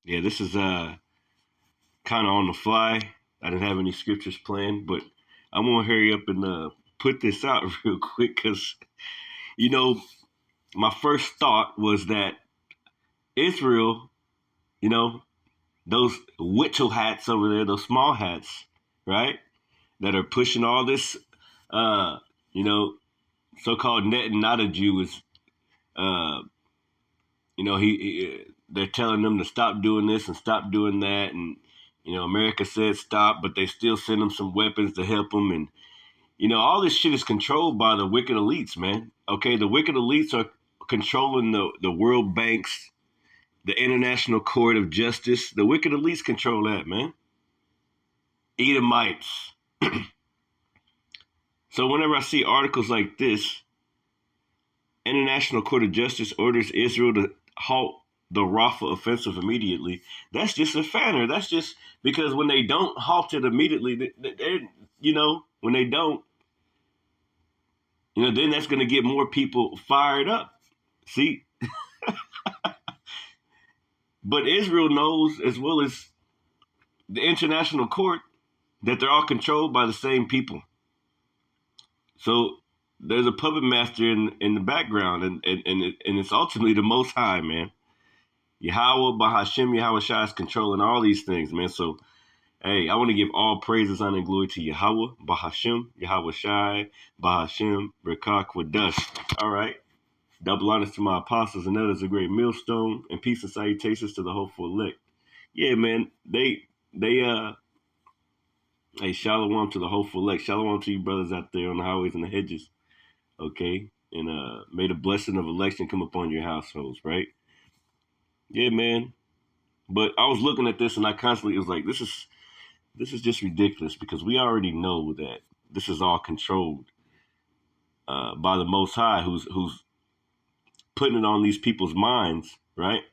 Yeah, this is kind of on the fly. I didn't have any scriptures planned, but I'm gonna hurry up and put this out real quick because you know my first thought was that Israel, you know, those witchel hats over there, those small hats, right, that are pushing all this, uh, you know, so-called net and not a Jew is, uh, they're telling them to stop doing this and stop doing that, and America said stop, but they still send them some weapons to help them, and all this shit is controlled by the wicked elites, man. Okay, the wicked elites are controlling the World Banks, the International Court of Justice. The wicked elites control that, man. Edomites. So whenever I see articles like this, International Court of Justice orders Israel to halt the Rafah offensive immediately. That's just a fanner. That's just because when they don't halt it immediately, when they don't, then that's going to get more people fired up. See, but Israel knows as well as the International Court that they're all controlled by the same people. So there's a puppet master in the background, and it's ultimately the Most High, man. Yahweh, Bahashem, Yahweh Shai is controlling all these things, man. So, hey, I want to give all praises, honor, and glory to Yahweh, Bahashem, Yahweh Shai, Bahashem, Rekah Kwadas. All right. Double honors to my apostles and others, a great millstone, and peace and salutations to the hopeful elect. Yeah, man. Hey, shalom to the hopeful elect. Shalom to you brothers out there on the highways and the hedges. Okay. And may the blessing of election come upon your households, right? Yeah, man. But I was looking at this and I constantly was like, this is just ridiculous because we already know that this is all controlled by the Most High, who's putting it on these people's minds, right,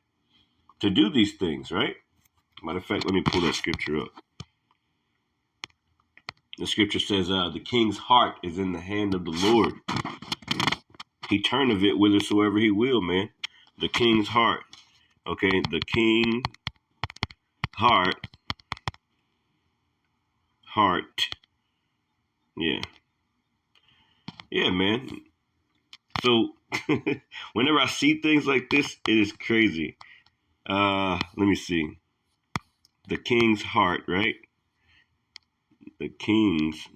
to do these things, right? Matter of fact, let me pull that scripture up. The scripture says, "The king's heart is in the hand of the Lord. He turneth it whithersoever he will." Man, the king's heart. Okay, the king heart. Yeah, yeah, man. So whenever I see things like this, it is crazy. Let me see. The king's heart, right? The king's.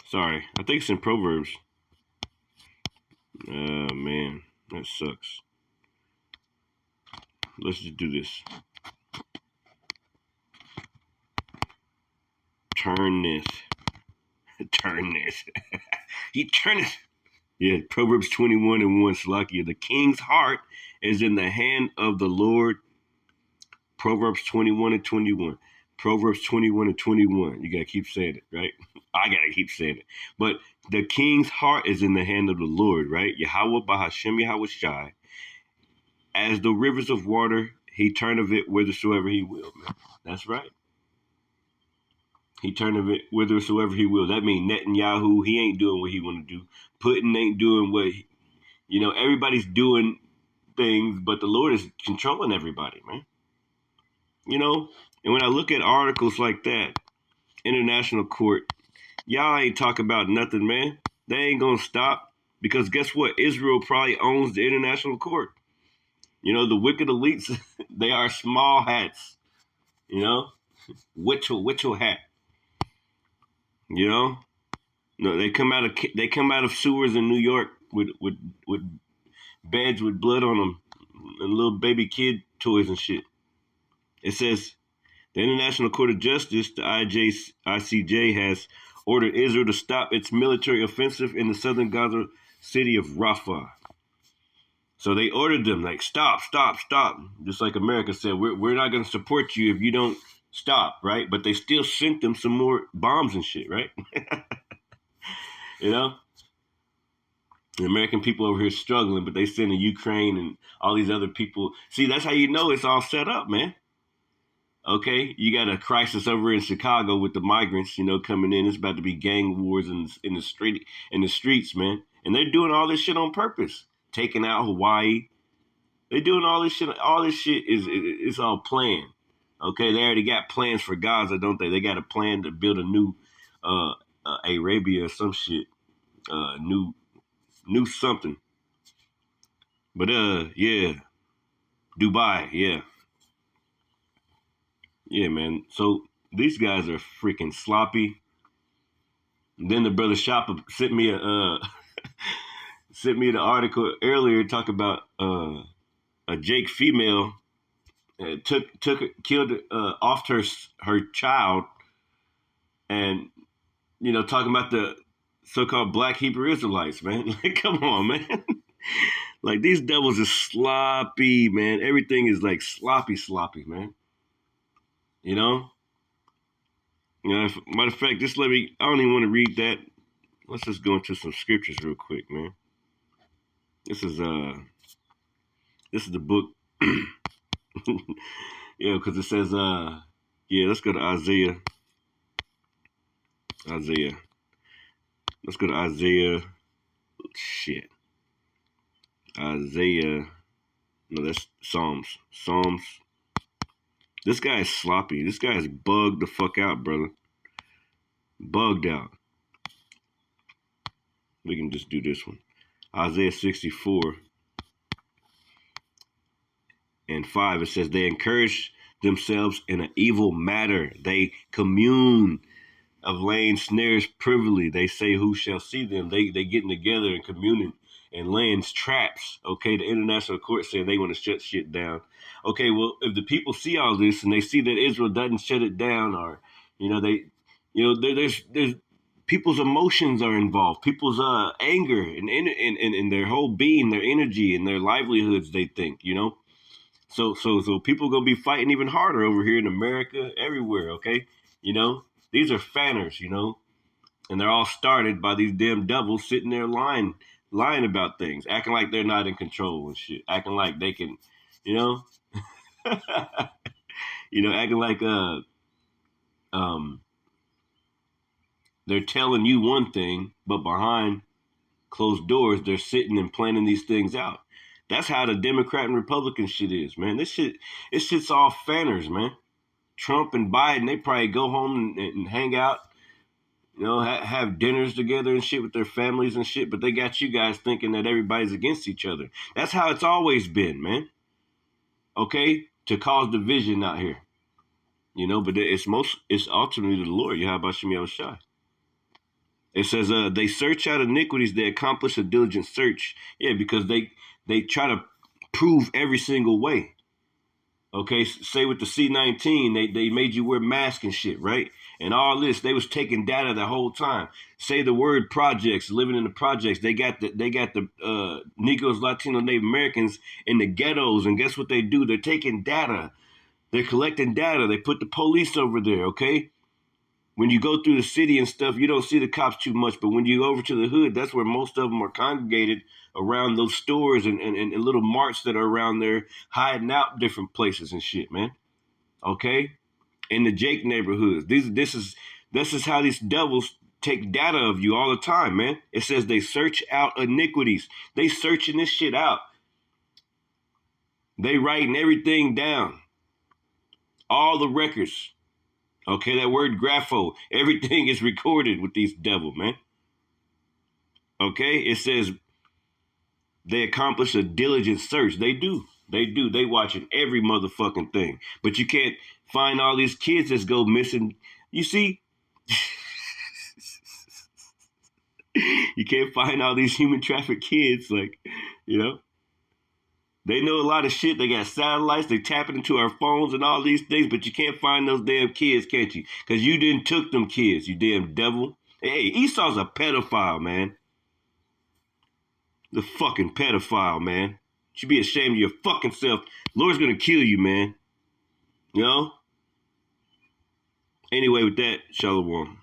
Sorry, I think it's in Proverbs. Oh, man, that sucks. Let's just do this. Turn this. Turn this. He turn it. Yeah, Proverbs 21 and 1, Salakia. The king's heart is in the hand of the Lord. Proverbs 21 and 21. Proverbs 21 and 21. You got to keep saying it, right? I got to keep saying it. But the king's heart is in the hand of the Lord, right? Yahweh Bahashem Yahweh Shai. As the rivers of water, he turneth it whithersoever he will, man. That's right. He turneth it whithersoever he will. That means Netanyahu, he ain't doing what he want to do. Putin ain't doing what, everybody's doing things, but the Lord is controlling everybody, man. And when I look at articles like that, International Court, y'all ain't talk about nothing, man. They ain't gonna stop because guess what? Israel probably owns the International Court. The wicked elites, they are small hats. Witchel hat. No, they come out of sewers in New York with beds with blood on them and little baby kid toys and shit. It says the International Court of Justice, the ICJ, has ordered Israel to stop its military offensive in the southern Gaza city of Rafah. So they ordered them, like, stop, stop, stop. Just like America said, we're not going to support you if you don't stop, right? But they still sent them some more bombs and shit, right? you know? The American people over here struggling, but they sending Ukraine and all these other people. See, that's how you know it's all set up, man. Okay, you got a crisis over in Chicago with the migrants, coming in. It's about to be gang wars in the streets, man. And they're doing all this shit on purpose, taking out Hawaii. They're doing all this shit. All this shit is all planned. Okay, they already got plans for Gaza, don't they? They got a plan to build a new Arabia or some shit, new something. But yeah, Dubai, yeah. Yeah, man. So these guys are freaking sloppy. And then the brother Shopper sent me sent me the article earlier talk about a Jake female took killed off her child, and talking about the so-called Black Hebrew Israelites, man. Like, come on, man. Like, these devils are sloppy, man. Everything is like sloppy, man. You know. Matter of fact, just let me. I don't even want to read that. Let's just go into some scriptures real quick, man. This is the book. Yeah, because it says yeah. Let's go to Isaiah. Let's go to Isaiah. Shit. Isaiah. No, that's Psalms. This guy is sloppy. This guy is bugged the fuck out, brother. Bugged out. We can just do this one. Isaiah 64 and 5. It says, they encourage themselves in an evil matter. They commune of laying snares privily. They say, who shall see them? They getting together and communing and laying traps. Okay, the international court saying they want to shut shit down. Okay, well, if the people see all this and they see that Israel doesn't shut it down, or there's people's emotions are involved, people's anger and their whole being, their energy and their livelihoods. They think, So people gonna be fighting even harder over here in America, everywhere. Okay, these are fanners, and they're all started by these damn devils sitting there lying about things, acting like they're not in control and shit, acting like they can, acting like they're telling you one thing, but behind closed doors they're sitting and planning these things out. That's how the Democrat and Republican shit is, man. This shit's all fanners, man. Trump and Biden, they probably go home and hang out, have dinners together and shit with their families and shit, but they got you guys thinking that everybody's against each other. That's how it's always been, man. Okay? To cause division out here. But it's ultimately the Lord. How about Shemi Shai? It says, they search out iniquities, they accomplish a diligent search. Yeah, because they try to prove every single way. Okay, say with the C-19, they made you wear masks and shit, right? And all this, they was taking data the whole time. Say the word projects, living in the projects. They got the Negroes, Latino, Native Americans in the ghettos, and guess what they do? They're taking data. They're collecting data. They put the police over there, okay? When you go through the city and stuff, you don't see the cops too much, but when you go over to the hood, that's where most of them are congregated around those stores and little marts that are around there, hiding out different places and shit, man. Okay? In the Jake neighborhoods. This is how these devils take data of you all the time, man. It says they search out iniquities. They searching this shit out. They writing everything down. All the records. Okay, that word grapho. Everything is recorded with these devils, man. Okay, it says they accomplish a diligent search. They do. They watching every motherfucking thing. But you can't find all these kids that go missing. You see? You can't find all these human trafficked kids, like, They know a lot of shit. They got satellites. They tapping into our phones and all these things, but you can't find those damn kids, can't you? Because you didn't took them kids, you damn devil. Hey, Esau's a pedophile, man. The fucking pedophile, man. You should be ashamed of your fucking self. Lord's gonna kill you, man. Anyway, with that, shalom.